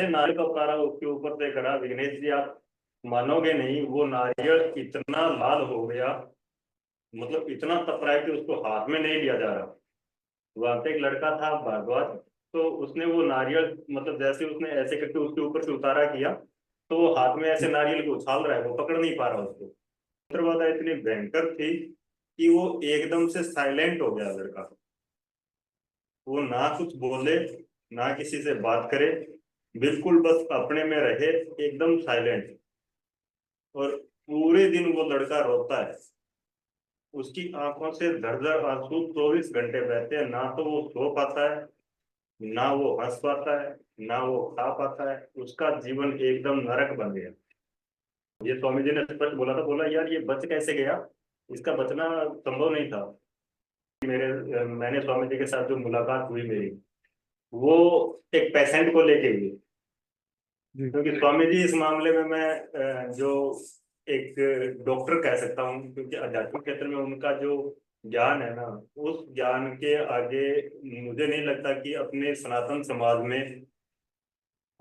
नारियल का उतारा उसके ऊपर से करा। विघ्नेश जी आप मानोगे नहीं, वो नारियल इतना लाल हो गया, मतलब इतना तपरा है कि उसको हाथ में नहीं लिया जा रहा। वहां पे एक लड़का था भारद्वाज, तो उसने वो नारियल मतलब जैसे उसने ऐसे करके उसके ऊपर से उतारा किया, तो वो हाथ में ऐसे नारियल को उछाल रहा है, वो पकड़ नहीं पा रहा उसको। उत्तरवादा इतनी भयंकर थी कि वो एकदम से साइलेंट हो गया लड़का। वो ना कुछ बोले, ना किसी से बात करे, बिल्कुल बस अपने में रहे, एकदम साइलेंट। और पूरे दिन वो लड़का रोता है, उसकी आंखों से धर धर आंसू 24 घंटे बहते हैं। ना तो वो सो पाता है, ना वो हंस पाता है, ना वो खा पाता है। उसका जीवन एकदम नरक बन गया। ये स्वामी जी ने स्पष्ट बोला था, बोला यार ये बच कैसे गया, इसका बचना संभव नहीं था। मैंने स्वामी जी के साथ जो मुलाकात हुई मेरी, वो एक पेशेंट को लेके हुई। जी। क्योंकि स्वामी जी इस मामले में मैं जो एक डॉक्टर कह सकता हूँ, क्योंकि आध्यात्मिक क्षेत्र में उनका जो ज्ञान है ना, उस ज्ञान के आगे मुझे नहीं लगता कि अपने सनातन समाज में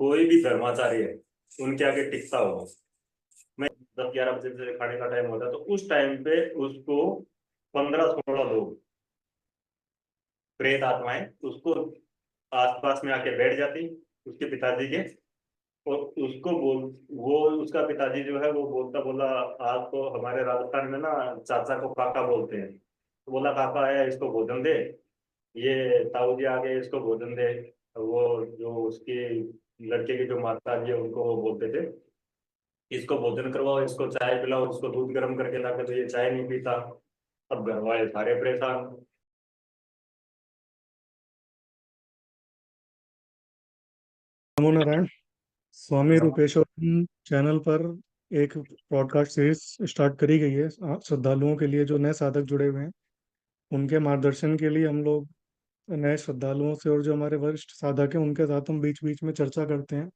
कोई भी धर्माचार्य है उनके आगे टिकता होगा। मैं 10-11 बजे से खाने का टाइम होता, तो उस टाइम पे उसको 15-16 लोग, प्रेत आत्माएं, उसको आसपास में आके बैठ जाती उसके पिताजी के। और उसको बोल, वो उसका पिताजी जो है वो बोलता, बोला आज तो हमारे राजस्थान में ना चाचा को काका बोलते हैं, तो बोला काका आया इसको भोजन दे, ये ताऊ जी आ गए इसको भोजन दे। वो जो उसके लड़के के जो माता जी है उनको वो बोलते थे, इसको भोजन करवाओ, इसको चाय पिलाओ, इसको दूध गर्म करके ला के, तो ये चाय नहीं पीता। अब घर वाले सारे परेशान। नमो नारायण। स्वामी रूपेश्वर चैनल पर एक पॉडकास्ट सीरीज स्टार्ट करी गई है श्रद्धालुओं के लिए जो नए साधक जुड़े हुए हैं। उनके मार्गदर्शन के लिए हम लोग नए श्रद्धालुओं से और जो हमारे वरिष्ठ साधक हैं उनके साथ हम बीच बीच में चर्चा करते हैं,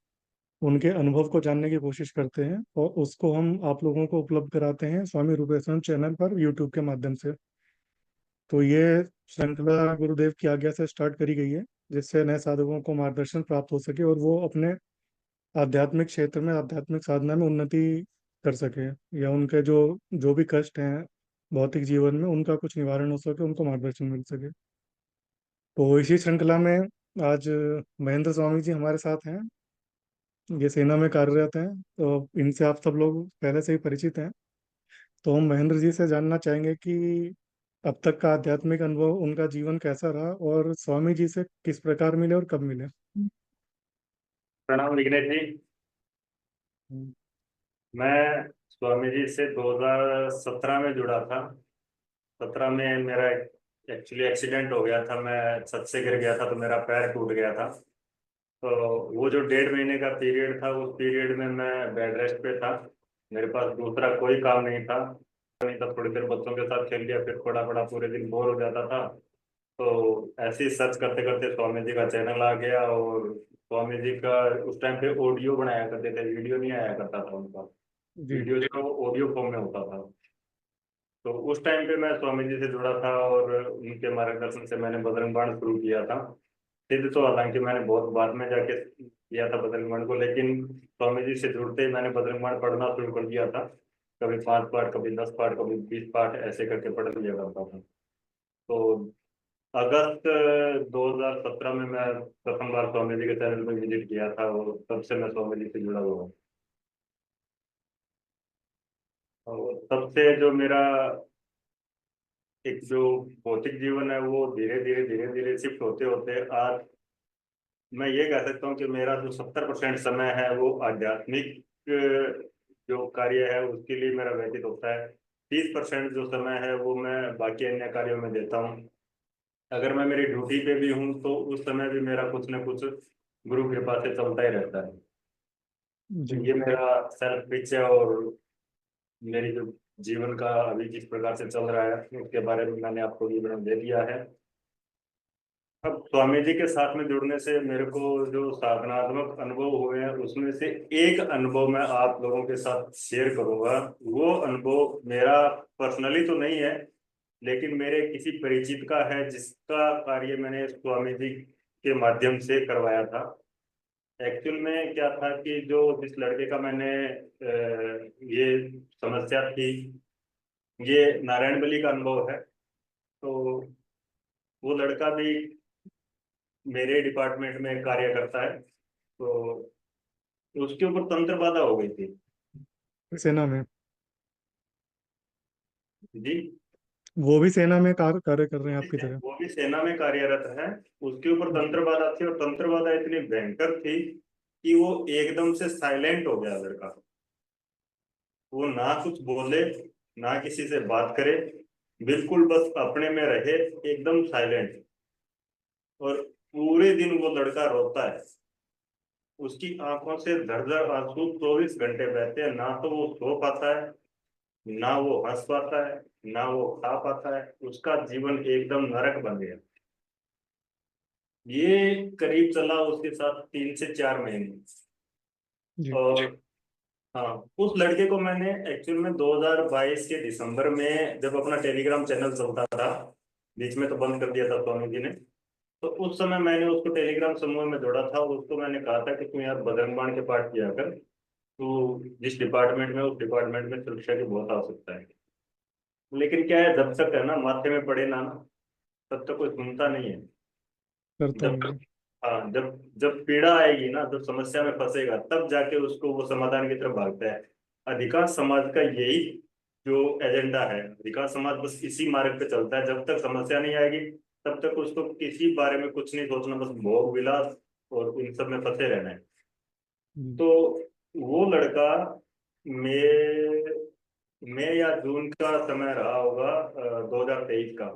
उनके अनुभव को जानने की कोशिश करते हैं और उसको हम आप लोगों को उपलब्ध कराते हैं स्वामी रूपेश्वर चैनल पर यूट्यूब के माध्यम से। तो ये श्रृंखला गुरुदेव की आज्ञा से स्टार्ट करी गई है, जिससे नए साधकों को मार्गदर्शन प्राप्त हो सके और वो अपने आध्यात्मिक क्षेत्र में आध्यात्मिक साधना में उन्नति कर सके, या उनके जो जो भी कष्ट हैं भौतिक जीवन में उनका कुछ निवारण हो सके, उनको मार्गदर्शन मिल सके। तो इसी श्रृंखला में आज महेंद्र स्वामी जी हमारे साथ हैं। ये सेना में कार्यरत हैं, तो इनसे आप सब लोग पहले से ही परिचित हैं। तो हम महेंद्र जी से जानना चाहेंगे कि अब तक का आध्यात्मिक अनुभव उनका जीवन कैसा रहा और स्वामी जी से किस प्रकार मिले और कब मिले। प्रणाम विघ्नेश जी। हम्म। मैं स्वामी जी से 2017 में जुड़ा था। 17 में मेरा एक्चुअली एक्सीडेंट हो गया था, मैं छत से गिर गया था तो मेरा पैर टूट गया था। तो वो जो 1.5 महीने का पीरियड था, उस पीरियड में मैं बेड रेस्ट पे था। मेरे पास दूसरा कोई काम नहीं था। नहीं था, थोड़ी देर बच्चों के साथ खेल लिया, फिर थोड़ा बड़ा पूरे दिन बोर हो जाता था। तो ऐसे ही सर्च करते करते स्वामी जी का चैनल आ गया, और स्वामी जी का उस टाइम पे ऑडियो बनाया करते थे, वीडियो नहीं आया करता था उनका। जी। वीडियो जो ऑडियो फॉर्म में होता था। तो उस टाइम पे मैं स्वामी जी से जुड़ा था, और उनके मार्गदर्शन से मैंने बजरंग बाण शुरू किया था। सिद्ध तो हालांकि मैंने बहुत बाद में जाके किया था बजरंग बाण को, लेकिन स्वामी जी से जुड़ते ही मैंने बजरंग बाण पढ़ना शुरू कर दिया था। कभी 5 पाठ, कभी 10 पाठ, कभी 20 पाठ, ऐसे करके पढ़ लिया करता था। तो अगस्त 2017 में मैं प्रथम बार स्वामी जी के चैनल पर विजिट किया था, और तब से मैं स्वामी जी से जुड़ा हुआ हूँ। और तब से जो मेरा एक जो भौतिक जीवन है वो धीरे धीरे शिफ्ट होते होते आज मैं ये कह सकता हूँ कि मेरा जो 70% समय है वो आध्यात्मिक जो कार्य है उसके लिए मेरा व्यतीत होता है। 30% जो समय है वो मैं बाकी अन्य कार्यों में देता हूँ। अगर मैं मेरी ड्यूटी पे भी हूँ तो उस समय भी मेरा कुछ न कुछ गुरु कृपा से चलता ही रहता है। तो जी। ये मेरा सेल्फ पिच है, और मेरी जो जीवन का अभी किस प्रकार से चल रहा है उसके बारे में मैंने आपको विवरण दे दिया है। अब स्वामी जी के साथ में जुड़ने से मेरे को जो साधनात्मक अनुभव हुए हैं उसमें से एक अनुभव मैं आप लोगों के साथ शेयर करूंगा। वो अनुभव मेरा पर्सनली तो नहीं है, लेकिन मेरे किसी परिचित का है जिसका कार्य मैंने स्वामी जी के माध्यम से करवाया था। एक्चुअल में क्या था कि जो जिस लड़के का मैंने ये समस्या थी, ये नारायण बली का अनुभव है। तो वो लड़का भी मेरे डिपार्टमेंट में कार्य करता है। तो उसके ऊपर तंत्र बाधा हो गई थी। सेना में? जी। वो भी सेना में कार्य कर रहे हैं आपकी तरह? वो भी सेना में कार्यरत है। उसके ऊपर तंत्र बाधा थी, और तंत्र बाधा इतनी भयंकर थी कि वो एकदम से साइलेंट हो गया लड़का। वो ना कुछ बोले, ना किसी से बात करे, बिल्कुल बस अपने में रहे, एकदम साइलेंट। और पूरे दिन वो लड़का रोता है। उसकी आंखों से धर धर आंसू 24 घंटे बहते हैं। ना तो वो सो पाता है, ना वो हंस पाता है, ना वो खा पाता है। उसका जीवन एकदम नरक बन गया। ये करीब चला उसके साथ 3 से 4 महीने। जी। और हाँ, उस लड़के को मैंने एक्चुअल में 2022 के दिसंबर में, जब अपना टेलीग्राम चैनल चलता था, बीच में तो बंद कर दिया था स्वामी जी ने, तो उस समय मैंने उसको टेलीग्राम समूह में जोड़ा था, और उसको मैंने कहा था कि तू यार बजरंग बाण के पाठ किया कर। तू जिस डिपार्टमेंट में, उस डिपार्टमेंट में सुरक्षा की बहुत आवश्यकता है। लेकिन क्या है, जब तक है ना माथे में पड़े ना ना, तब तक कोई सुनता नहीं है। करता जब नहीं है। हाँ, जब जब पीड़ा आएगी ना, जब समस्या में फंसेगा, तब जाके उसको वो समाधान की तरफ भागता है। अधिकांश समाज का यही जो एजेंडा है, अधिकांश समाज बस इसी मार्ग पे चलता है। जब तक समस्या नहीं आएगी, तब तक उसको किसी बारे में कुछ नहीं सोचना, बस भोग विलास और इन सब में फंसे रहना है। हम्म। तो वो लड़का, मई या जून का समय रहा होगा, 2023 का,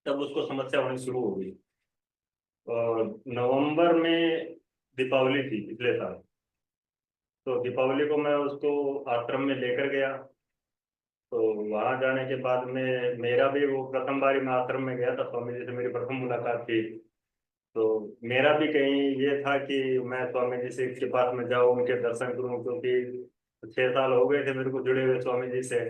तब उसको समस्या होनी शुरू हो गई। और नवंबर में दीपावली थी पिछले साल। तो दीपावली को मैं उसको आश्रम में लेकर गया। तो वहां जाने के बाद में मेरा भी वो प्रथम बारी मैं आश्रम में गया था, स्वामी जी से मेरी प्रथम मुलाकात थी। तो मेरा भी कहीं ये था कि मैं स्वामी जी से के पास में जाऊं, उनके दर्शन करूं, क्योंकि 6 साल हो गए थे मेरे को जुड़े हुए स्वामी जी से।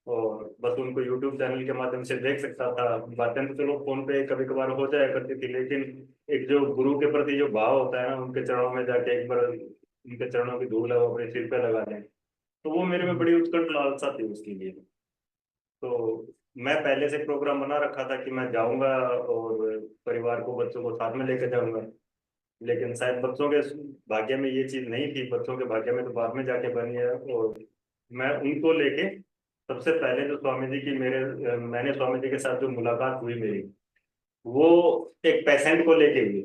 और बस उनको यूट्यूब चैनल के माध्यम से देख सकता था। बातें तो चलो फोन पे कभी कभार हो जाया करती थी, लेकिन एक जो गुरु के प्रति जो भाव होता है ना, उनके चरणों में जाके एक बार उनके चरणों की धूल है वो अपने सिर पे लगा लें, तो वो मेरे में हम्म। बड़ी उत्कंठ लालसा थी उसके लिए। तो मैं पहले से प्रोग्राम बना रखा था कि मैं जाऊंगा और परिवार को, बच्चों को साथ में लेकर जाऊंगा। लेकिन शायद बच्चों के भाग्य में ये चीज नहीं थी। बच्चों के भाग्य में तो बाद में जाके बनी है। और मैं उनको लेके सबसे पहले जो स्वामी जी की मैंने स्वामी जी के साथ जो मुलाकात हुई मेरी, वो एक पेशेंट को लेके हुई।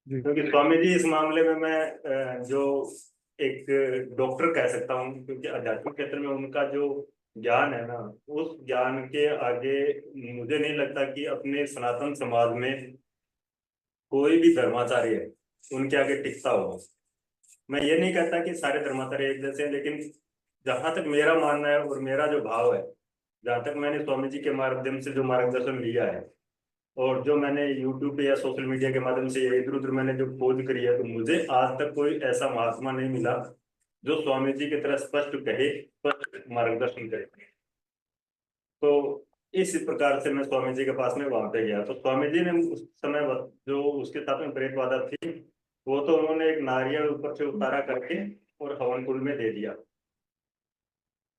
जी। क्योंकि स्वामी जी इस मामले में मैं जो एक डॉक्टर कह सकता हूँ, क्योंकि आध्यात्मिक क्षेत्र में उनका जो ज्ञान है ना, उस ज्ञान के आगे मुझे नहीं लगता कि अपने सनातन समाज में कोई भी धर्माचार्य है उनके आगे टिकता होगा। मैं ये नहीं कहता कि सारे धर्माचार्य एक जैसे हैं, लेकिन जहां तक मेरा मानना है और मेरा जो भाव है, जहां तक मैंने स्वामी जी के माध्यम से जो मार्गदर्शन लिया है, और जो मैंने यूट्यूब पे या सोशल मीडिया के माध्यम से इधर उधर मैंने जो खोज करी है, तो मुझे आज तक कोई ऐसा महात्मा नहीं मिला जो स्वामी जी की तरह स्पष्ट कहे, स्पष्ट मार्गदर्शन करे। तो इस प्रकार से मैं स्वामी जी के पास में वहां पे गया। तो स्वामी जी ने उस समय जो उसके साथ में प्रेत बाधा थी, वो तो उन्होंने एक नारियल ऊपर से उतारा करके और हवन कुंड में दे दिया।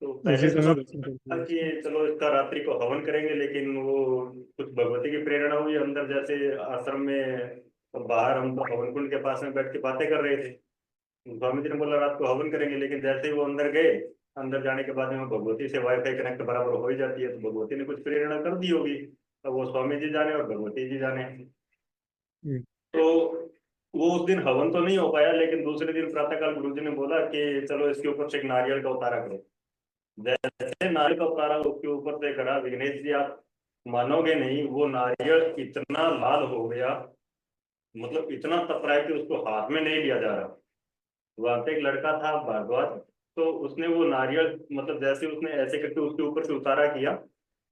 तो उसी पहले तो समय सब दर्शन कर था दिया कि उसको? चलो इसका रात्रि को हवन करेंगे, लेकिन वो कुछ भगवती की प्रेरणा हुई अंदर, जैसे आश्रम में तो बाहर हम तो हवन कुंड के पास में बैठ के बातें कर रहे थे। स्वामी जी ने बोला रात को हवन करेंगे, लेकिन जैसे ही वो अंदर गए, अंदर जाने के बाद में भगवती से वाईफाई कनेक्ट बराबर हो ही जाती है, तो भगवती ने कुछ प्रेरणा कर दी होगी। तो वो स्वामी जी जाने और भगवती जी जाने। जी। तो वो उस दिन हवन तो नहीं हो पाया, लेकिन दूसरे दिन प्रातःकाल गुरु जी ने बोला कि चलो इसके ऊपर से एक नारियल का उतारा करो। जैसे नारियल का उतारा उसके ऊपर से करा, विघ्नेश जी आप मानोगे नहीं, वो नारियल इतना लाल हो गया, मतलब इतना तप रहा है कि उसको हाथ में नहीं लिया जा रहा। वहां पे एक लड़का था भारद्वाज, तो उसने वो नारियल, मतलब जैसे उसने ऐसे करके उसके ऊपर से उतारा किया,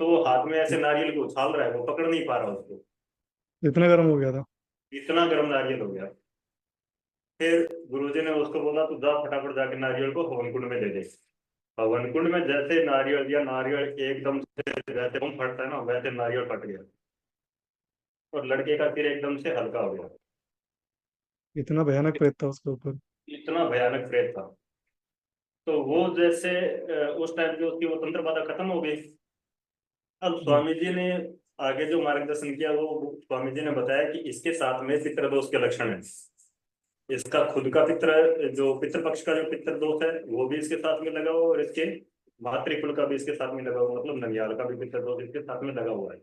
तो वो हाथ में ऐसे नारियल को उछाल रहा है, वो पकड़ नहीं पा रहा उसको। इतना गर्म हो गया था? इतना गर्म नारियल हो गया। फिर गुरुजी ने उसको बोला तू जा फटाफट जाके नारियल को हवन कुंड में दे दे। हवन कुंड में जैसे नारियल दिया, नारियल एकदम से जैसे हम फटता है ना, वैसे नारियल फट गया, और लड़के का सिर एकदम से हल्का हो गया। इतना भयानक प्रेत था उसके ऊपर। इतना भयानक प्रेत था। तो वो जैसे उस टाइम पे उसकी वो तंत्र बाधा खत्म हो गई। अब जी। स्वामी जी ने आगे जो मार्गदर्शन किया, वो स्वामी जी ने बताया कि इसके साथ में पितृदोष के लक्षण है। इसका खुद का पितृ जो पितृपक्ष का जो पितृदोष है वो भी इसके साथ में लगा हुआ, और इसके मातृकुल का भी इसके साथ में लगा हुआ, मतलब ननियाल का भी पितृदोष इसके साथ में लगा हुआ है।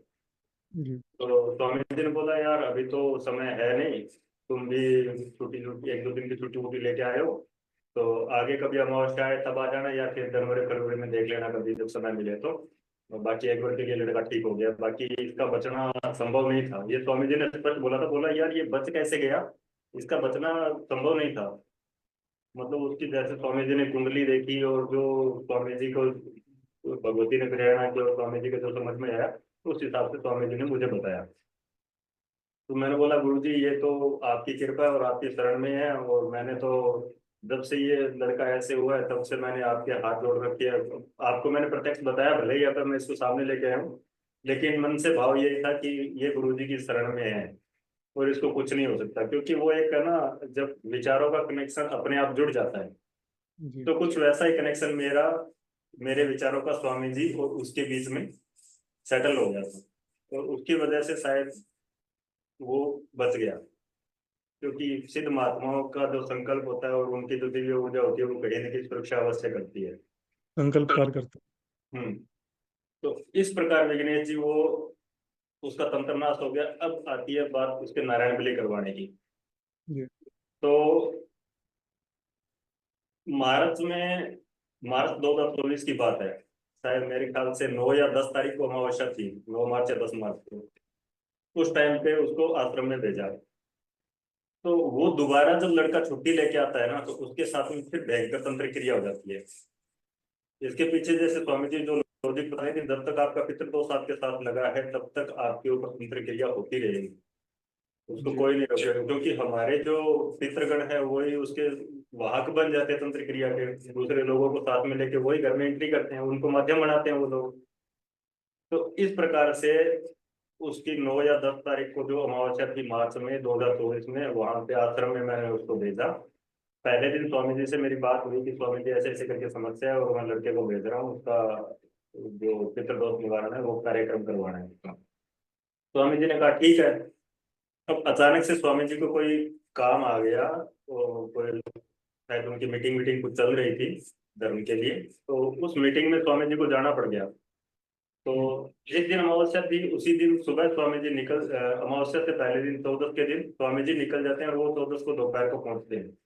जी। तो स्वामी जी ने बोला, यार अभी तो समय है नहीं, तुम भी छुट्टी छुट्टी 1-2 दिन की छुट्टी वुट्टी लेके आए हो, तो आगे कभी अमावस्या आए तब आ जाना, या फिर जनवरी फरवरी में देख लेना कभी जब समय मिले तो। और बाकी एक बार के लिए लड़का ठीक हो गया, बाकी इसका बचना संभव नहीं था, ये स्वामी जी ने स्पष्ट बोला था। बोला यार ये बच कैसे गया, इसका बचना संभव नहीं था। मतलब उसकी जैसे स्वामी जी ने कुंडली देखी, और जो स्वामी जी को भगवती ने प्रेरणा की, और स्वामी जी के जो समझ में आया, उस हिसाब से स्वामी जी ने मुझे बताया। तो मैंने बोला, गुरु जी ये तो आपकी कृपा है और आपकी शरण में है, और मैंने तो जब से ये लड़का ऐसे हुआ है तब से मैंने आपके हाथ जोड़ रखे हैं। आपको मैंने प्रत्यक्ष बताया, भले ही अगर मैं इसको सामने लेके आया हूँ, लेकिन मन से भाव ये था कि ये गुरु जी की शरण में है, और इसको कुछ नहीं हो सकता, क्योंकि वो एक है ना, जब विचारों का कनेक्शन अपने आप जुड़ जाता है, जी। तो कुछ वैसा ही कनेक्शन मेरा, मेरे विचारों का स्वामी जी और उसके बीच में सेटल हो गया था, और उसकी वजह से शायद वो बच गया। क्योंकि सिद्ध महात्माओं का जो संकल्प होता है और उनकी जो दिव्य ऊर्जा होती है, वो कहीं ना कहीं सुरक्षा अवश्य करती है। संकल्पकार करते। हम्म। तो इस प्रकार विघ्नेश जी वो, उसका तंत्र नाश हो गया। अब आती है बात उसके नारायण बलि करवाने की। जी। तो मार्च में, मार्च 2024 की बात है, शायद मेरे ख्याल से 9 या 10 तारीख को अमावस्या थी, 9 मार्च या 10 मार्च को। उस टाइम पे उसको आश्रम में भेजा। तो वो दोबारा जब लड़का छुट्टी लेके आता है ना, तो उसके साथ में फिर भयंकर तंत्र क्रिया हो जाती है। इसके पीछे जैसे स्वामी जी जो लॉजिक बताए थे, जब तक आपका पितृदोष आपके साथ लगा है तब तक आपके ऊपर तंत्र क्रिया होती रहेगी, उसको जी। कोई नहीं रोकेगा, क्योंकि हमारे जो पितृगण है वही उसके वाहक बन जाते हैं तंत्र क्रिया के, दूसरे लोगों को साथ में लेके वही घर में एंट्री करते हैं, उनको माध्यम बनाते हैं वो लोग। तो इस प्रकार से उसकी 9 या 10 तारीख को जो अमावस्या थी मार्च में 2024 में, वहां पे आश्रम में मैंने उसको भेजा। पहले दिन स्वामी जी से मेरी बात हुई कि स्वामी जी ऐसे ऐसे करके समस्या है, और मैं लड़के को भेज रहा हूँ, उसका जो पितृदोष निवारण है वो कार्यक्रम करवाना है उसका। स्वामी जी ने कहा ठीक है। अब अचानक से स्वामी जी को कोई काम आ गया, तो कोई शायद उनकी मीटिंग वीटिंग कुछ चल रही थी धर्म के लिए, तो उस मीटिंग में स्वामी जी को जाना पड़ गया। तो जी। जिस दिन अमावस्या थी उसी दिन सुबह स्वामी जी अमावस्या से पहले दिन 14 के दिन स्वामी जी निकल जाते हैं, और वो 14 को दोपहर को पहुंचते हैं।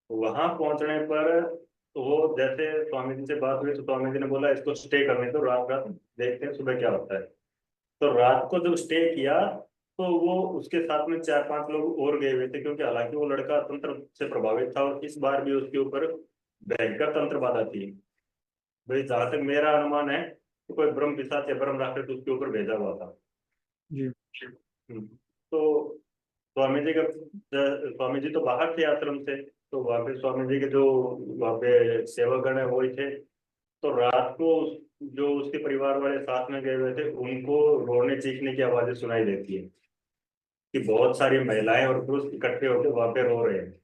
वहां पहुंचने पर वो जैसे स्वामी जी से बात हुई, तो स्वामी जी ने बोला इसको स्टे करने दो, रात रात देखते हैं सुबह क्या होता है। तो रात को जब स्टे किया, तो वो उसके साथ में 4-5 लोग और गए हुए थे, क्योंकि हालांकि वो लड़का तंत्र से प्रभावित था, और इस बार भी उसके ऊपर भयंकर तंत्र बाधा थी। भाई जहां तक मेरा अनुमान है, तो कोई ब्रह्म पिशाच या ब्रह्म राक्षस उसके ऊपर भेजा हुआ था। जी। तो स्वामी जी तो बाहर थे आश्रम से, तो वहाँ पे स्वामी जी के जो वहाँ पे सेवकगण है वो ही थे। तो रात को जो उसके परिवार वाले साथ में गए हुए थे, उनको रोने चीखने की आवाजें सुनाई देती है, कि बहुत सारी महिलाएं और पुरुष इकट्ठे होकर वहां पे रो रहे हैं।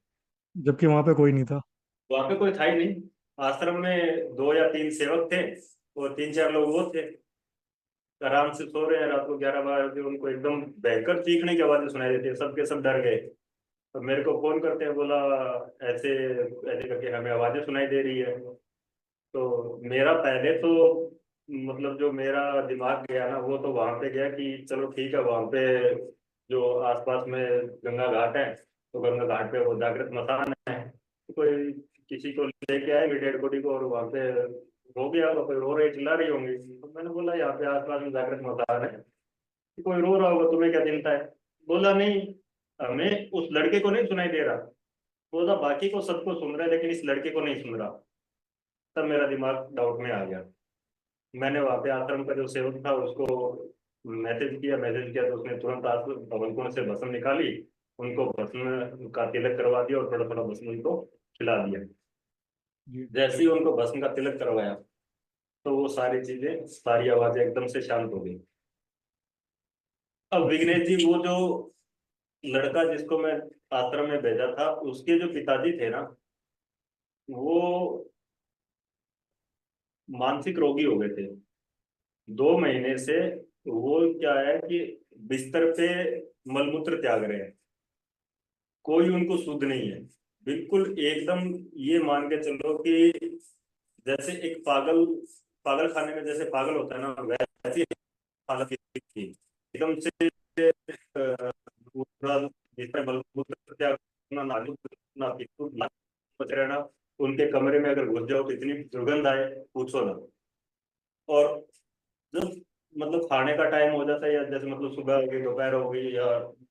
जबकि वहां पे कोई नहीं था। वहां पे कोई था ही नहीं। आश्रम में 2 या 3 सेवक थे, और 3-4 लोग वो थे, आराम से सो रहे हैं। रात को 11 12 बजे उनको एकदम भयंकर चीखने की आवाजें सुनाई देती है, सबके सब डर गए। तो मेरे को फोन करते हैं, बोला ऐसे ऐसे करके हमें आवाजें सुनाई दे रही है। तो मेरा पहले तो मतलब जो मेरा दिमाग गया ना, वो तो वहां पे गया कि चलो ठीक है, वहां पे जो आसपास में गंगा घाट है, तो गंगा घाट पे वो जागृत मसान है, तो कोई किसी को लेके आएंगे डेड बॉडी को, और वहां पे हो गया होगा, कोई रो रही चिल्ला रही होंगी। तो मैंने बोला यहाँ पे आसपास में जागृत मसान है, कि कोई रो रहा होगा, तुम्हें क्या चिंता है। बोला नहीं, हमें उस लड़के को नहीं सुनाई दे रहा। बोला बाकी को सबको सुन रहा है, लेकिन इस लड़के को नहीं सुन रहा। तब मेरा दिमाग डाउट में आ गया। मैंने वहां पे आश्रम का जो सेवक था उसको मैसेज किया तो उसने तुरंत पवन कुंड से भस्म निकाली, उनको भस्म का तिलक करवा दिया, और थोड़ा थोड़ा भस्म उनको खिला दिया। जी। जैसे ही उनको भस्म का तिलक करवाया, तो वो सारी चीजें, सारी आवाजें एकदम से शांत हो गई। अब विघ्नेश जी वो जो लड़का जिसको मैं आश्रम में भेजा था, उसके जो पिताजी थे ना, वो मानसिक रोगी हो गए थे। 2 महीने से वो क्या है कि बिस्तर पे मलमूत्र त्याग रहे हैं, कोई उनको शुद्ध नहीं है, बिल्कुल एकदम। ये मान के चलो कि जैसे एक पागल, पागल खाने में जैसे पागल होता है ना, वैसी हालत थी एकदम से। पूरा जितना मलमूत्र त्याग, ना नाली, ना पित्तू, ना बच रहना। उनके कमरे में अगर घुस जाओ तो इतनी दुर्गंध आए, पूछो ना। और जब मतलब खाने का टाइम हो जाता है, या जैसे मतलब सुबह हो गई, दोपहर हो गई, या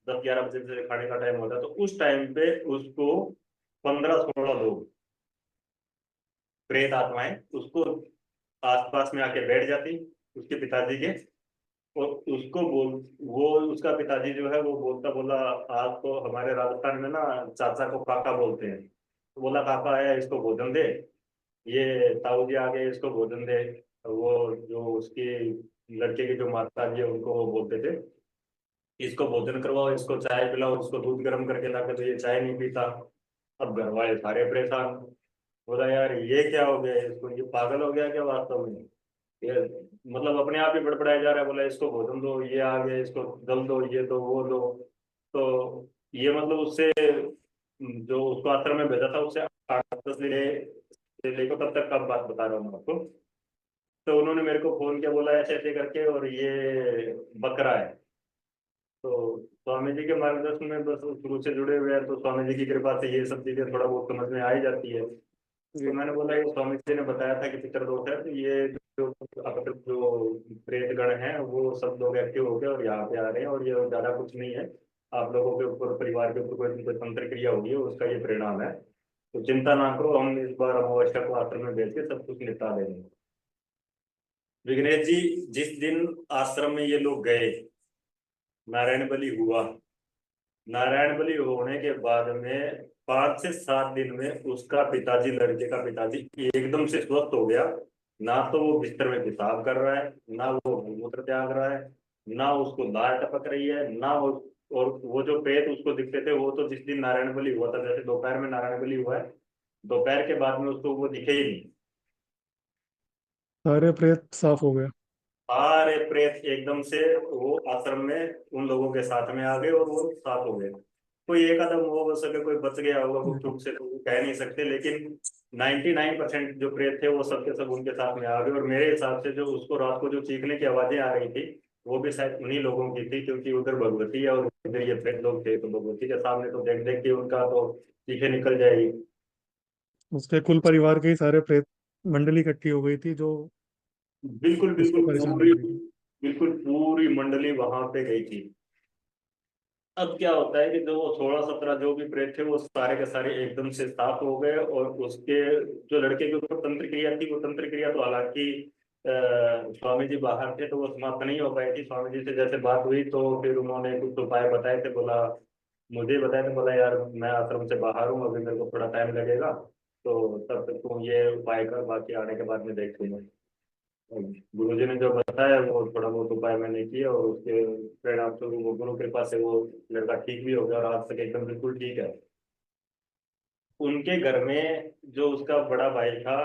10-11 बजे से खाने का टाइम होता है, तो उस टाइम पे उसको 15-16 लोग, प्रेत आत्माएं, उसको आसपास में आके बैठ जाती, उसके पिताजी के। और उसको बोल, वो उसका पिताजी जो है वो बोलता, बोला आज तो हमारे राजस्थान में ना चाचा को काका बोलते हैं, तो बोला काका आया, इसको भोजन दे, ये ताऊ जी आ गए, इसको भोजन दे। वो जो उसकी लड़के की जो माता जी है उनको वो बोलते थे, इसको भोजन करवाओ, इसको चाय पिलाओ, इसको दूध गर्म करके लाके, तो ये चाय नहीं पीता। अब घर वाले सारे परेशान। बोला यार ये क्या हो गया इसको, ये पागल हो गया क्या वास्तव में, ये मतलब अपने आप ही बड़बड़ाया जा रहा है। बोला इसको भोजन दो, ये आ गया, इसको जल दो, ये दो, वो दो। तो ये मतलब उससे जो उसको आश्रम में भेजा था, उससे 8-10 ले लेको तब तक कब बात बता रहा हूँ मैं आपको। तो उन्होंने मेरे को फोन किया, बोला ऐसे ऐसे करके, और ये बकरा है। तो स्वामी जी के मार्गदर्शन में बस शुरू से जुड़े हुए हैं, तो स्वामी जी की कृपा से ये सब चीजें थोड़ा बहुत समझ में आ ही जाती है। तो जी। मैंने बोला ये स्वामी जी ने बताया था कि पितृदोष है, तो ये जो अपने जो प्रेत गण हैं वो सब लोग एक्टिव हो गए और यहाँ पे आ रहे हैं, और ये ज्यादा कुछ नहीं है, आप लोगों के ऊपर, परिवार के ऊपर कोई कोई तंत्र क्रिया होगी है, उसका ये परिणाम है। तो चिंता ना करो, हम इस बार अमावस्या को आश्रम में भेज के सब कुछ निपटा देंगे। विघ्नेश जी, जिस दिन आश्रम में ये लोग गए, नारायण बलि हुआ। नारायण बलि होने के बाद में 5 से 7 दिन में उसका पिताजी, लड़के का पिताजी, एकदम से स्वस्थ हो गया। ना तो वो बिस्तर में पेशाब कर रहा है, ना वो मूत्र त्याग रहा है, ना उसको लार टपक रही है, ना वो। और वो जो प्रेत उसको दिखते थे, वो तो जिस दिन नारायण बलि हुआ था, जैसे दोपहर में नारायण बलि हुआ है, दोपहर के बाद में उसको वो दिखे ही नहीं। सारे प्रेत साफ हो गए। सारे प्रेत एकदम से वो आश्रम में उन लोगों के साथ में आ गए, और वो साथ हो गए। कोई एक आदम हो बस, अगर कोई बच गया होगा गुप्त जी। रूप से, तो वो कह नहीं सकते, लेकिन 99% जो प्रेत थे वो सब के सब उनके साथ में आ गए। और मेरे हिसाब से जो उसको रात को जो चीखने की आवाजें आ रही थी, वो भी शायद उन्हीं लोगों की थी, क्योंकि उधर भगवती है और इधर ये प्रेत लोग थे, तो भगवती के सामने तो देख देख के उनका तो चीखें निकल जाएगी। उसके कुल परिवार के ही सारे प्रेत मंडली इकट्ठी हो गई थी जो बिल्कुल उसको बिल्कुल परेशान पूरी, कर रही थी। बिल्कुल पूरी मंडली वहां पे गई थी। अब क्या होता है कि जो 16-17 जो भी प्रेत थे, वो सारे के सारे एकदम से साफ हो गए। और उसके जो लड़के के ऊपर तंत्र क्रिया थी, वो तंत्र क्रिया तो हालांकि स्वामी जी बाहर थे, तो वो समाप्त नहीं हो पाई थी। स्वामी जी से जैसे बात हुई, तो फिर उन्होंने कुछ उपाय बताए थे। बोला, मुझे बताया था, बोला यार मैं आश्रम से बाहर हूँ, अभी मेरे को थोड़ा टाइम लगेगा, तो तब तक तुम ये उपाय कर, बाकी आने के बाद में देख लूंगा। गुरु जी ने जो बताया वो थोड़ा बहुत उपाय मैंने किया, और उसके परिणाम स्वरूप वो गुरु कृपा से वो लड़का ठीक भी हो गया, और आज तक एकदम बिल्कुल ठीक है। उनके घर में जो उसका बड़ा भाई था,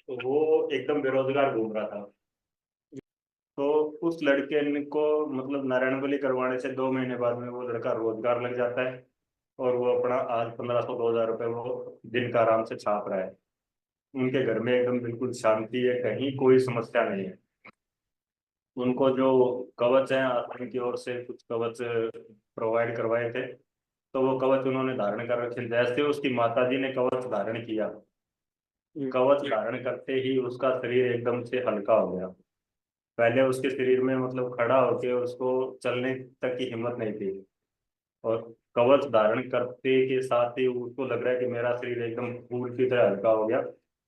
तो वो एकदम बेरोजगार घूम रहा था। तो उस लड़के को मतलब नारायण बलि करवाने से 2 महीने बाद में वो लड़का रोजगार लग जाता है, और वो अपना आज 1500-2000 रुपये वो दिन का आराम से छाप रहा है। उनके घर में एकदम बिल्कुल शांति है, कहीं कोई समस्या नहीं है। उनको जो कवच है आश्रम की ओर से कुछ कवच प्रोवाइड करवाए थे, तो वो कवच उन्होंने धारण कर रखे। जैसे उसकी माता जी ने कवच धारण किया, जी। कवच धारण करते ही उसका शरीर एकदम से हल्का हो गया। पहले उसके शरीर में मतलब खड़ा होके उसको चलने तक की हिम्मत नहीं थी, और कवच धारण करते के साथ ही उसको लग रहा है कि मेरा शरीर एकदम फूल की तरह हल्का हो गया।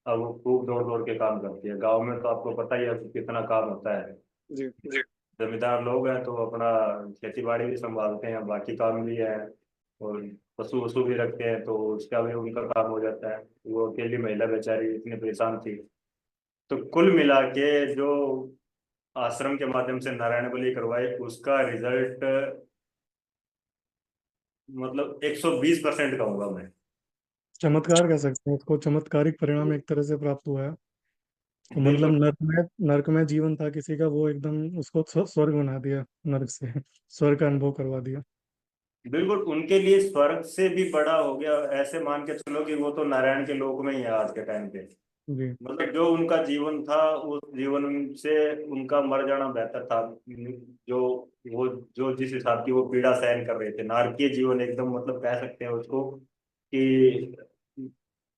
अब वो खूब दौड़ दौड़ के काम करती है। गाँव में तो आपको पता ही है कि कितना काम होता है। जी। जमींदार लोग हैं, तो अपना खेती बाड़ी भी संभालते हैं, बाकी काम भी है, और पशु वशु भी रखते हैं, तो उसका भी उनका काम हो जाता है। वो अकेली महिला बेचारी इतनी परेशान थी। तो कुल मिला के जो आश्रम के माध्यम से नारायण बलि करवाए, उसका रिजल्ट मतलब 120% कहूंगा मैं। चमत्कार कह सकते हैं इसको, चमत्कारिक परिणाम एक तरह से प्राप्त हुआ है। तो मतलब बिल्कुल नर्क में जीवन था किसी का, वो एकदम उसको स्वर्ग बना दिया, नर्क से स्वर्ग का अनुभव करवा दिया। बिल्कुल, उनके लिए स्वर्ग से भी बड़ा हो गया, ऐसे मान के चलो कि वो तो नारायण के लोक में ही है आज के टाइम पे। जी मतलब जो उनका जीवन था, उस जीवन से उनका मर जाना बेहतर था। जो वो जो जिस हिसाब की वो पीड़ा सहन कर रहे थे, नारकीय जीवन एकदम, मतलब कह सकते हैं उसको कि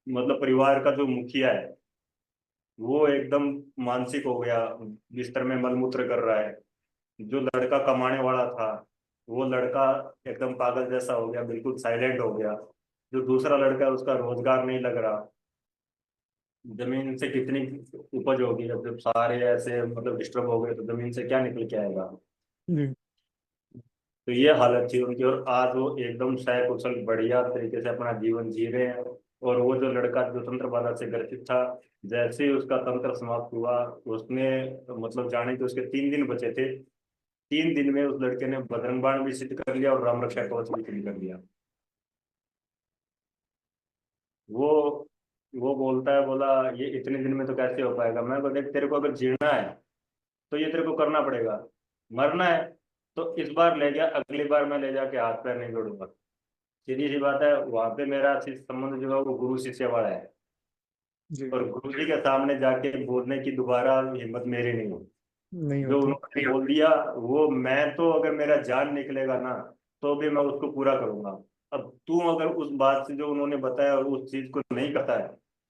मतलब परिवार का जो मुखिया है वो एकदम मानसिक हो गया, बिस्तर में मलमूत्र कर रहा है। जो लड़का कमाने वाला था वो लड़का एकदम पागल जैसा हो गया, बिल्कुल साइलेंट हो गया। जो दूसरा लड़का है उसका रोजगार नहीं लग रहा। जमीन से कितनी उपज होगी, अब जब सारे ऐसे मतलब डिस्टर्ब हो गए तो जमीन से क्या निकल के आएगा। जी तो ये हालत थी उनकी, और आज वो एकदम सकुशल बढ़िया तरीके से अपना जीवन जी रहे हैं। और वो जो लड़का जो तंत्र बाधा से ग्रसित था, जैसे ही उसका तंत्र समाप्त हुआ, उसने मतलब जाने कि उसके 3 दिन बचे थे, 3 दिन में उस लड़के ने बजरंग बाण भी सिद्ध कर लिया और राम रक्षा कवच भी सिद्ध कर लिया। वो वो बोलता है, बोला ये इतने दिन में तो कैसे हो पाएगा। मैं बोला देख, तेरे को अगर जीना है तो ये तेरे को करना पड़ेगा। मरना है तो इस बार ले गया, अगली बार मैं ले जाके हाथ पैर नहीं जोड़ूंगा। सीधी सी बात है, वहां पे मेरा संबंध जो है वो गुरु शिष्य वाला है। जी। और गुरु जी के सामने जाके बोलने की दोबारा हिम्मत मेरी नहीं हो। नहीं जो होती। उन्होंने बोल दिया, वो मैं तो अगर मेरा जान निकलेगा ना तो भी मैं उसको पूरा करूंगा। अब तू अगर उस बात से जो उन्होंने बताया और उस चीज को नहीं करता है,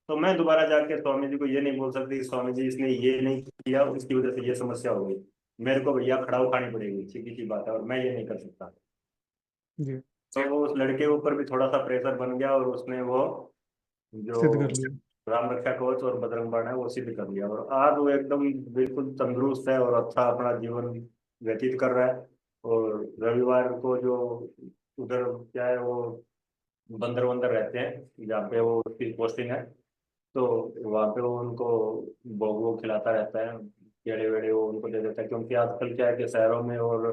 तो मैं दोबारा जाके स्वामी जी को ये नहीं बोल सकती कि स्वामी जी इसने ये नहीं किया, उसकी वजह से ये समस्या हो गई। मेरे को भैया खड़ा उठानी पड़ेगी, सीधी सी बात है, और मैं ये नहीं कर सकता। जी। तो वो उस लड़के के ऊपर भी थोड़ा सा प्रेशर बन गया, और उसने वो जो सिद्ध कर लिया। राम रक्षा कवच और बजरंग बाण है वो सिद्ध कर लिया, और आज वो एकदम बिल्कुल तंदुरुस्त है और अच्छा अपना जीवन व्यतीत कर रहा है। और रविवार को जो उधर क्या है वो बंदर वंदर रहते हैं जहाँ पे वो उसकी पोस्टिंग है, तो वहाँ पे वो उनको भोग वोग खिलाता रहता है। केड़े वेड़े वो उनको दे देता है, क्योंकि आजकल क्या है कि शहरों में और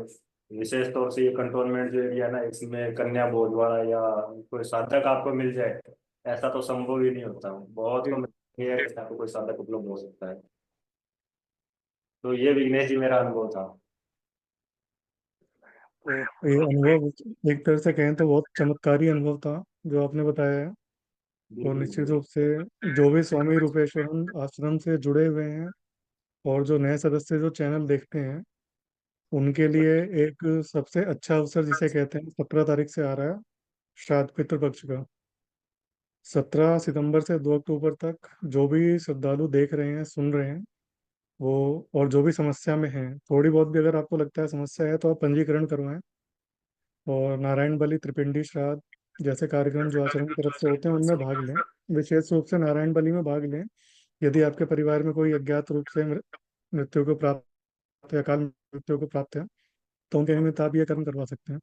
विशेष तौर से ये कंटोनमेंट जो एरिया है ना, इसमें कन्या भोज वाला या कोई साधक आपको मिल जाए, ऐसा तो संभव ही नहीं होता। बहुत जी। कम है कि आपको कोई साधक उपलब्ध हो सकता है। तो ये विघ्नेश जी मेरा अनुभव था। तो ये अनुभव एक तरह से कहें तो बहुत चमत्कारी अनुभव था जो आपने बताया है। और बिल्कुल निश्चित बिल्कुल। रूप से जो भी स्वामी रूपेश्वरन आश्रम से जुड़े हुए हैं और जो नए सदस्य जो चैनल देखते हैं, उनके लिए एक सबसे अच्छा अवसर जिसे कहते हैं 17 तारीख से आ रहा है, श्राद्ध पितृपक्ष का। 17 सितंबर से 2 अक्टूबर तक जो भी श्रद्धालु देख रहे हैं, सुन रहे हैं, वो और जो भी समस्या में हैं, थोड़ी बहुत भी अगर आपको लगता है समस्या है, तो आप पंजीकरण करवाएं और नारायण बलि, त्रिपिंडी श्राद्ध जैसे कार्यक्रम जो आश्रम की तरफ से होते हैं उनमें भाग लें। विशेष रूप से नारायण बलि में भाग लें। यदि आपके परिवार में कोई अज्ञात रूप से मृत्यु को प्राप्त या अकाल मृत्यु को प्राप्त है, तो उनके निमित्त आप ये कर्म करवा सकते हैं।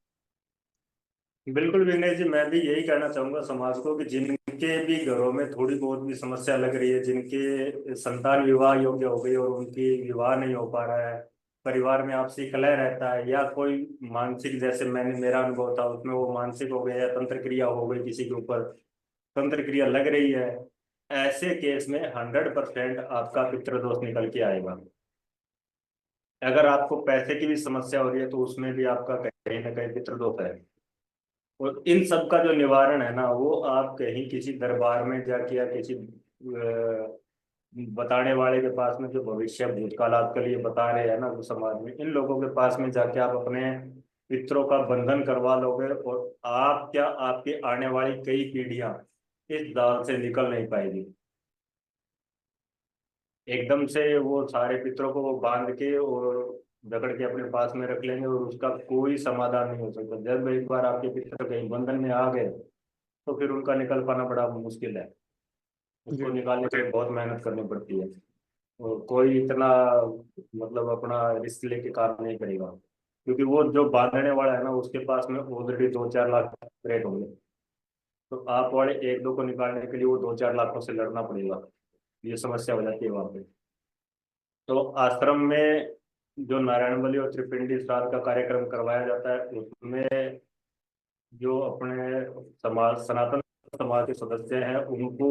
बिल्कुल विनय जी, मैं भी यही कहना चाहूंगा समाज को कि जिनके भी घरों में थोड़ी बहुत भी समस्या लग रही है, जिनके संतान विवाह योग्य हो गई और उनकी विवाह नहीं हो पा रहा है, परिवार में आपसी कलह रहता है, या कोई मानसिक, जैसे मैंने मेरा अनुभव था उसमें वो मानसिक हो गया या तंत्र क्रिया हो गई किसी के ऊपर, तंत्र क्रिया लग रही है, ऐसे केस में 100% आपका पितृदोष निकल के आएगा। अगर आपको पैसे की भी समस्या हो रही है तो उसमें भी आपका कहीं ना कहीं पितृदोष है। और इन सब का जो निवारण है ना, वो आप कहीं किसी दरबार में जाके या किसी बताने वाले के पास में, जो भविष्य भूतकाल आपके लिए बता रहे हैं ना जो समाज में, इन लोगों के पास में जाके आप अपने पितरों का बंधन करवा लोगे, और आप क्या, आपकी आने वाली कई पीढ़ियां इस दाल से निकल नहीं पाएगी। एकदम से वो सारे पितरों को वो बांध के और जकड़ के अपने पास में रख लेंगे, और उसका कोई समाधान नहीं हो सकता। जब एक बार आपके पितर कहीं बंधन में आ गए तो फिर उनका निकल पाना बड़ा मुश्किल है। उसको जी निकालने के लिए बहुत मेहनत करनी पड़ती है, और कोई इतना मतलब अपना रिस्क लेके काम नहीं करेगा, क्योंकि वो जो बांधने वाला है ना उसके पास में ऑलरेडी 2-4 लाख रेट होंगे। तो आप वाले एक दो को निकालने के लिए वो 2-4 लाखों से लड़ना पड़ेगा। ये समस्या हो जाती है वहां पे। तो आश्रम में जो नारायण बलि और त्रिपिंडी श्राद्ध का कार्यक्रम करवाया जाता है, उसमें जो अपने समाज सनातन समाज के सदस्य हैं उनको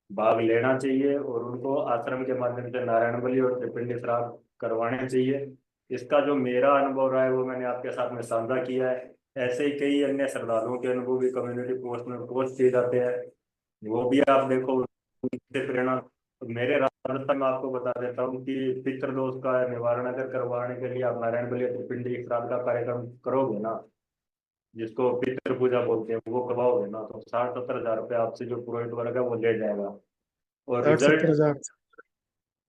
भाग लेना चाहिए और उनको आश्रम के माध्यम से नारायण बलि और त्रिपिंडी श्राद्ध करवाने चाहिए। इसका जो मेरा अनुभव रहा है वो मैंने आपके साथ में साझा किया है। ऐसे ही कई अन्य श्रद्धालुओं के अनुभव भी कम्युनिटी पोस्ट में पोस्ट किए जाते हैं, वो भी आप देखो, उनसे प्रेरणा। तो मेरे राजस्थान में आपको बता देता हूँ कि पितृदोष का निवारण अगर करवाने के लिए आप नारायण बलि या त्रिपिंडी श्राद्ध का कार्यक्रम करोगे ना, जिसको पितृ पूजा बोलते हैं, वो करवाओगे ना, तो 60-70 हजार रुपये आपसे जो पुरोहित वर्ग है वो ले जाएगा। और 60-70 हजार?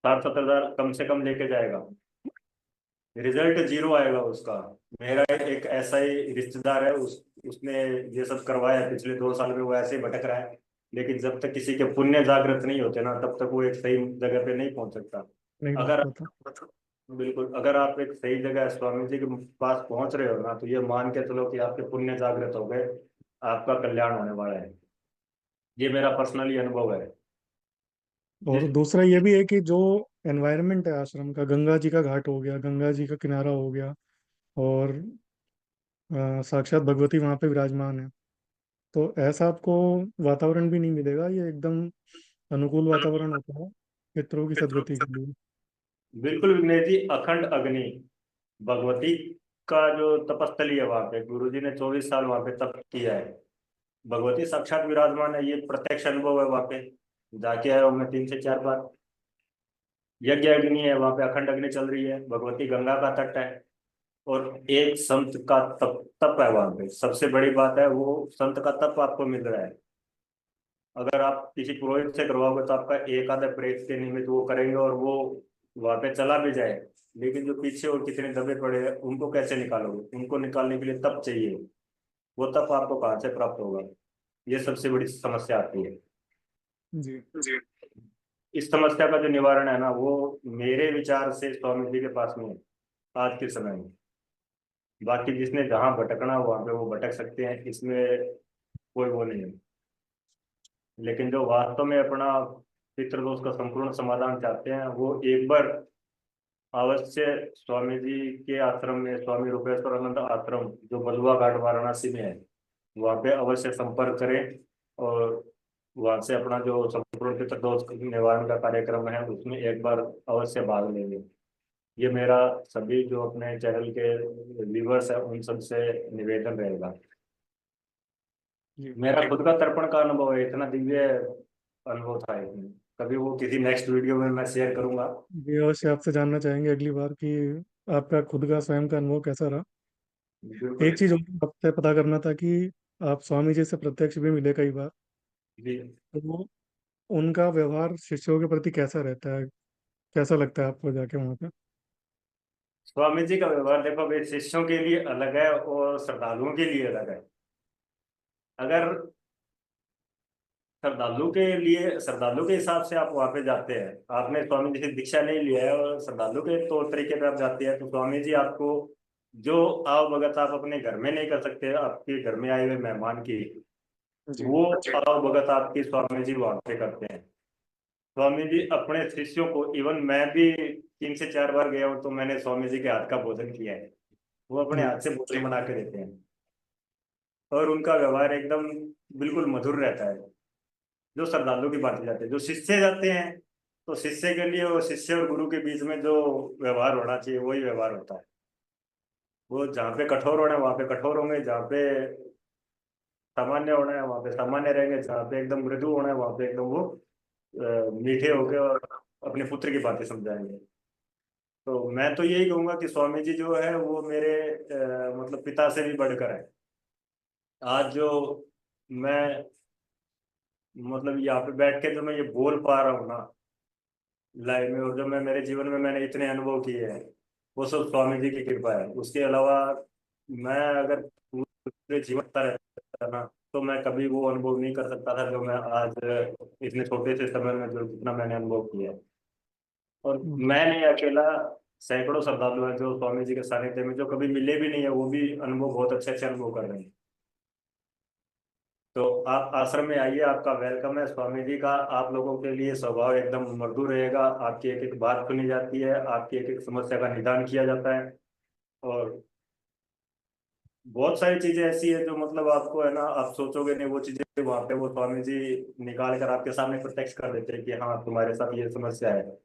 60-70 हजार कम से कम लेके जाएगा। रिजल्ट जीरो आएगा उसका। मेरा एक ऐसा ही रिश्तेदार है, उसने ये सब करवाया है, पिछले 2 साल में वो ऐसे ही भटक रहा है। लेकिन जब तक किसी के पुण्य जागृत नहीं होते ना, तब तक वो एक सही जगह पे नहीं पहुंच सकता। नहीं पहुंच अगर पाता। बिल्कुल, अगर आप एक सही जगह स्वामी जी के पास पहुंच रहे हो ना, तो ये मान के चलो कि आपके पुण्य जागृत हो गए, आपका कल्याण होने वाला है। ये मेरा पर्सनली अनुभव है। और जिस दूसरा ये भी है कि जो एनवायरनमेंट है आश्रम का, गंगा जी का घाट हो गया, गंगा जी का किनारा हो गया, और साक्षात भगवती वहां पे विराजमान है, तो ऐसा आपको वातावरण भी नहीं मिलेगा। ये एकदम अनुकूल वातावरण होता है पितरों की सदगति के लिए। बिल्कुल विघ्नेश जी, अखंड अग्नि भगवती का जो तपस्थली है, वहां पे गुरु जी ने 24 साल वहां पे तप किया है। भगवती साक्षात विराजमान है, ये प्रत्यक्ष अनुभव है। वहां पे जाके आया हूँ मैं 3 से 4 बार। यज्ञ अग्नि है वहां पे, अखंड अग्नि चल रही है, भगवती गंगा का तट है। और एक संत का तप तप है वहां पे, सबसे बड़ी बात है वो संत का तप आपको मिल रहा है। अगर आप किसी पुरोहित से करवाओगे तो आपका एक आधा प्रेत के निमित्त वो करेंगे और वो वहां पे चला भी जाए, लेकिन जो पीछे और कितने दबे पड़े हैं उनको कैसे निकालोगे? उनको निकालने के लिए तप चाहिए। वो तप आपको कहाँ से प्राप्त होगा? ये सबसे बड़ी समस्या आती है। जी। जी। इस समस्या का जो निवारण है ना, वो मेरे विचार से स्वामी जी के पास में है आज के समय में। बाकी जिसने जहां भटकना वहां पे वो भटक सकते हैं, इसमें कोई वो नहीं है। लेकिन जो वास्तव में अपना पितृदोष का संपूर्ण समाधान चाहते हैं, वो एक बार अवश्य स्वामी जी के आश्रम में, स्वामी रूपेश्वरानंद आश्रम जो बलुआ घाट वाराणसी में है, वहाँ पे अवश्य संपर्क करें। और वहाँ से अपना जो संपूर्ण पितृदोष निवारण का कार्यक्रम है उसमें एक बार अवश्य भाग लेंगे। ये मेरा सभी जो अपने चैनल के व्यूवर्स है उन सब से निवेदन रहेगा। जी। मेरा खुद का तर्पण का अनुभव है, इतना दिव्य अनुभव था इसमें। कभी वो किसी नेक्स्ट वीडियो में मैं शेयर करूंगा। ये अवश्य आपसे जानना चाहेंगे अगली बार कि आपका खुद का स्वयं का अनुभव कैसा रहा। बिल्कुल। एक चीज और आपसे पता करना था कि आप स्वामी जी से प्रत्यक्ष भी मिले कई बार, जी। तो वो उनका व्यवहार शिष्यों के प्रति कैसा रहता है, कैसा लगता है आपको जाके वहाँ पे? स्वामी जी का व्यवहार देखो भाई, शिष्यों के लिए अलग है और श्रद्धालुओं के लिए अलग है। अगर श्रद्धालु के हिसाब से आप वहां पे जाते हैं, आपने स्वामी जी से दीक्षा नहीं लिया है और श्रद्धालु के तौर तरीके पे आप जाते हैं, तो स्वामी जी आपको जो आवभगत आप अपने घर में नहीं कर सकते, आपके घर में आए हुए मेहमान की, जी। वो आवभगत आपकी स्वामी जी वहां पे करते हैं। स्वामी जी अपने शिष्यों को, इवन मैं भी 3 से 4 बार गया हूँ, तो मैंने स्वामी जी के हाथ का भोजन किया है। वो अपने जी। हाथ से भोजन बना के देते हैं और उनका व्यवहार एकदम बिल्कुल मधुर रहता है। जो श्रद्धालु की बात जाती है, जो शिष्य जाते हैं, तो शिष्य के लिए वो शिष्य और गुरु के बीच में जो व्यवहार होना चाहिए वही व्यवहार होता है। वो जहाँ पे कठोर होना है वहाँ पे कठोर होंगे, जहाँ पे सामान्य होना है वहाँ पे सामान्य रहेंगे, जहाँ पे एकदम मृदु होना है वहाँ पे एकदम वो मीठे होके और अपने पुत्र की बातें समझाएंगे। तो मैं तो यही कहूंगा कि स्वामी जी जो है वो मेरे मतलब पिता से भी बढ़कर है। आज जो मैं मतलब यहाँ पे बैठ के जो मैं ये बोल पा रहा हूँ ना लाइव में, और जो मैं मेरे जीवन में मैंने इतने अनुभव किए हैं, वो सब स्वामी जी की कृपा है। उसके अलावा मैं अगर पूरे जीवन का रहता ना, तो मैं कभी वो अनुभव नहीं कर सकता था जो मैं आज इतने छोटे से समय में जो जितना मैंने अनुभव किया है। और जी। मैं नहीं अकेला, सैकड़ों श्रद्धालु हैं जो स्वामी जी के सानिध्य में जो कभी मिले भी नहीं है, वो भी अनुभव बहुत अच्छे अच्छे अनुभव कर रहे हैं। तो आप आश्रम में आइए, आपका वेलकम है। स्वामी जी का आप लोगों के लिए स्वभाव एकदम मृदु रहेगा, आपकी एक एक बात सुनी जाती है, आपकी एक एक समस्या का निदान किया जाता है। और बहुत सारी चीजें ऐसी है जो मतलब आपको है ना, आप सोचोगे नहीं वो चीजें वहां पे वो स्वामी जी निकाल कर आपके सामने प्रत्यक्ष कर देते हैं कि हाँ तुम्हारे साथ ये समस्या है।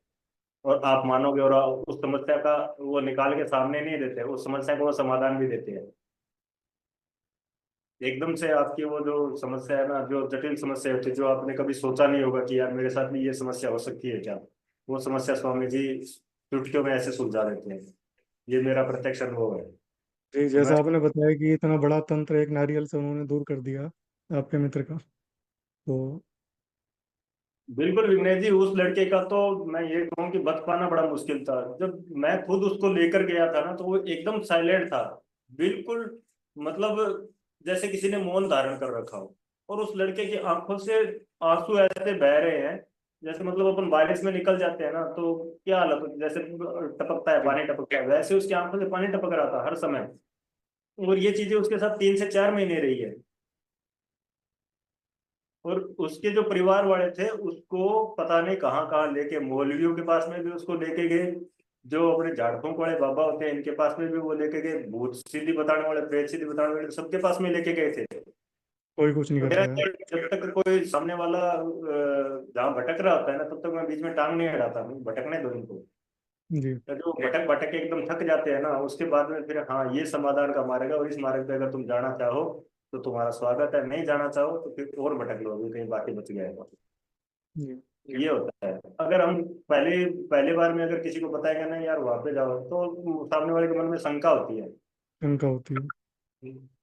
और आप मानोगे, और उस समस्या का वो निकाल के सामने नहीं देते, उस समस्या का वो समाधान भी देते हैं। एकदम से आपकी वो जो समस्या है ना, जो जटिल समस्या होती है, जो आपने कभी सोचा नहीं होगा कि यार मेरे साथ भी ये समस्या हो सकती है क्या, वो समस्या स्वामी जी चुटकियों में ऐसे सुलझा देते हैं। ये मेरा प्रत्यक्ष अनुभव है। जी, मैं जैसा आपने बताया कि इतना बड़ा तंत्र एक नारियल से उन्होंने दूर कर दिया आपके मित्र का, तो बिल्कुल विघ्नेश जी, उस लड़के का तो मैं ये कहूँ कि बच पाना बड़ा मुश्किल था। जब मैं खुद उसको लेकर गया था ना, तो वो एकदम साइलेंट था, बिल्कुल, मतलब जैसे किसी ने मौन धारण कर रखा हो। और उस लड़के की आंखों से आंसू ऐसे बह रहे हैं, जैसे मतलब अपन बारिश में निकल जाते हैं ना तो क्या हालत होती है, जैसे टपकता है पानी, टपकता है, वैसे उसकी आंखों से पानी टपक रहा था हर समय। और ये चीजें उसके साथ 3 से 4 महीने रही है। और उसके जो परिवार वाले थे उसको पता नहीं कहाँ कहाँ लेके, मौलवियों के पास में भी उसको लेके गए, जो अपने झाड़ फूंक वाले बाबा होते हैं इनके पास में भी वो लेके गए, भूत सीधी बताने वाले, प्रेत सीधी बताने वाले, सबके पास में लेके गए थे। कोई कुछ नहीं तो कर मेरा पाया। जब तक कोई सामने वाला जहाँ भटक रहा होता है ना, तब तक मैं बीच में टांग नहीं अड़ाता हूँ, भटकने दो इनको। जी तो जो भटक भटक के एकदम थक जाते हैं ना, उसके बाद में फिर हाँ ये समाधान का मार्ग है, और इस मार्ग पे अगर तुम जाना चाहो तो तुम्हारा स्वागत है, नहीं जाना चाहो तो फिर और भटक लो, अभी कहीं बाकी बच गया है। जी। ये होता है। अगर हम पहले पहले बार में अगर किसी को बताएंगे ना यार वहां पे जाओ, तो सामने वाले के मन में शंका होती है। शंका होती है।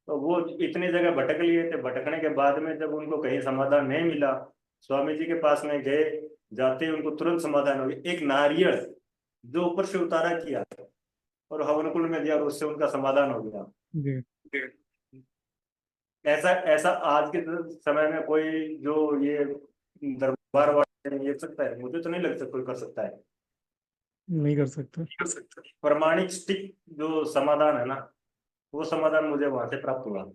तो वो इतनी जगह भटक लिए थे, भटकने के बाद में जब उनको कहीं समाधान नहीं मिला, स्वामी जी के पास में गए, जाते ही उनको तुरंत समाधान हो गया। एक नारियल जो ऊपर से उतारा किया और हवन कुंड में दिया, और उससे उनका समाधान हो गया। जी। ऐसा ऐसा आज के समय में कोई जो ये दरबार वाले ये सकता है, मुझे तो नहीं लगता कोई कर सकता है। नहीं कर सकते। प्रमाणिक स्टिक जो समाधान है ना, वो समाधान मुझे वहां से प्राप्त हुआ।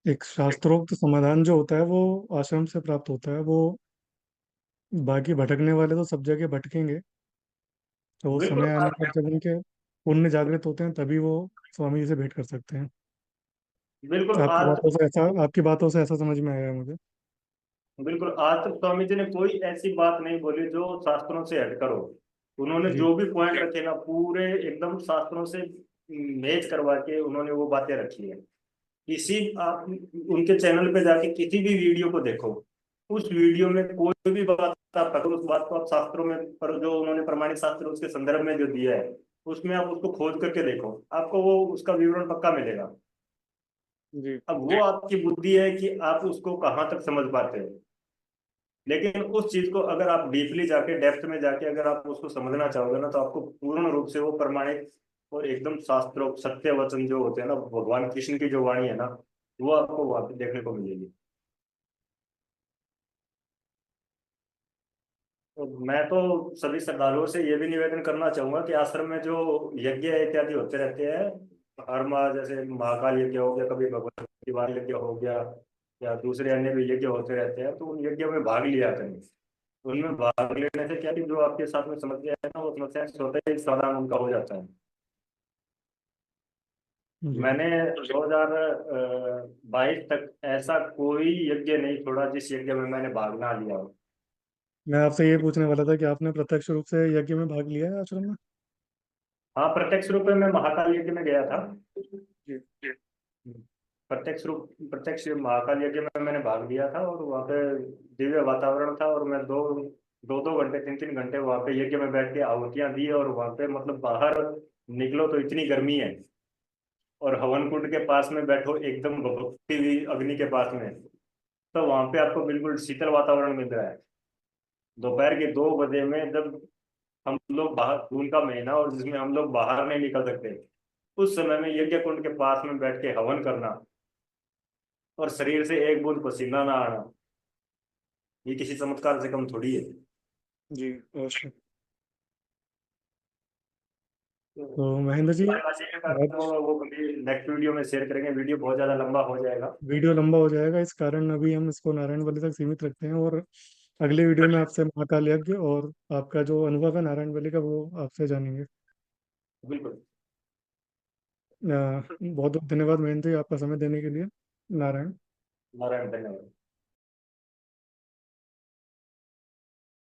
एक शास्त्रोक्त समाधान जो होता है वो आश्रम से प्राप्त होता है। वो बाकी भटकने वाले तो सब जगह भटकेंगे, तो वो बिल्कुल समय आने आप, पर जब उनके पुण्य जागृत होते हैं तभी वो स्वामी जी से भेंट कर सकते हैं। बिल्कुल आज, आपकी बातों से ऐसा समझ में आया है मुझे। बिल्कुल आज तक स्वामी जी ने कोई ऐसी बात नहीं बोली जो शास्त्रों से हटकर हो। उन्होंने जी। जो भी पॉइंट रखे ना, पूरे एकदम शास्त्रों से मैच करवा के उन्होंने वो बातें रखी है। किसी आप उनके चैनल पे जाके किसी भी वीडियो को देखो, उस वीडियो में कोई भी बात आप पकड़ो, उस बात को आप शास्त्रों में, पर जो उन्होंने प्रमाणित शास्त्र उसके संदर्भ में जो दिया है, उसमें आप उसको खोज करके देखो, आपको वो उसका विवरण पक्का मिलेगा। जी। अब वो आपकी बुद्धि है कि आप उसको कहाँ तक समझ पाते हो। लेकिन उस चीज को अगर आप डीपली जाके, डेप्थ में जाके अगर आप उसको समझना चाहोगे ना, तो आपको पूर्ण रूप से वो प्रमाणित और एकदम शास्त्रोक्त सत्य वचन जो होते हैं ना, भगवान कृष्ण की जो वाणी है ना, वो आपको वहां पे देखने को मिलेगी। तो मैं तो सभी श्रद्धालुओं से ये भी निवेदन करना चाहूंगा कि आश्रम में जो यज्ञ इत्यादि होते रहते हैं हर माह, जैसे महाकाल यज्ञ हो गया, कभी भगवत दिवाली यज्ञ हो गया, या दूसरे अन्य भी यज्ञ होते रहते हैं, तो उन यज्ञों में भाग लिया करें। उनमें भाग लेने से क्या कि जो आपके साथ में समस्या है ना, वो समस्या स्वतः ही समाधान उनका हो जाता है। जी। मैंने 2022 तक ऐसा कोई यज्ञ नहीं छोड़ा जिस यज्ञ में मैंने भाग ना लिया हो। मैं आपसे ये पूछने वाला था कि आपने प्रत्यक्ष रूप से यज्ञ में भाग लिया है आश्रम में। हाँ, प्रत्यक्ष रूप में मैं महाकाल यज्ञ में गया था। जी। प्रत्यक्ष महाकाल यज्ञ में मैंने भाग लिया था, और वहाँ पे दिव्य वातावरण था, और मैं दो दो दो घंटे, 3 3 घंटे वहाँ पे यज्ञ में बैठ के आहुतियां दी, और वहाँ पे मतलब बाहर निकलो तो इतनी गर्मी है, और हवन कुंड के पास में बैठो एकदम भभकती हुई अग्नि के पास में, तो वहां पे आपको बिल्कुल शीतल वातावरण मिल रहा है। दोपहर के 2 बजे में जब हम लोग बाहर, जून का महीना और जिसमें हम लोग बाहर नहीं निकल सकते, उस समय में यज्ञ कुंड के पास में बैठ के हवन करना और शरीर से एक बूंद पसीना ना आना, ये किसी चमत्कार से कम थोड़ी है। जी, अवश्य। तो तो महेंद्र जी, हमारे पास एक आज वो कभी नेक्स्ट वीडियो में शेयर करेंगे, वीडियो बहुत ज्यादा लंबा हो जाएगा। वीडियो लंबा हो जाएगा, इस कारण अभी हम इसको नारायण वाले तक सीमित रखते हैं। और अगली वीडियो में आपसे महाकाल यज्ञ और आपका जो अनुभव है नारायण बलि का वो आपसे जानेंगे। बिल्कुल। बहुत बहुत धन्यवाद महेंद्र जी आपका समय देने के लिए। नारायण। नारायण, धन्यवाद।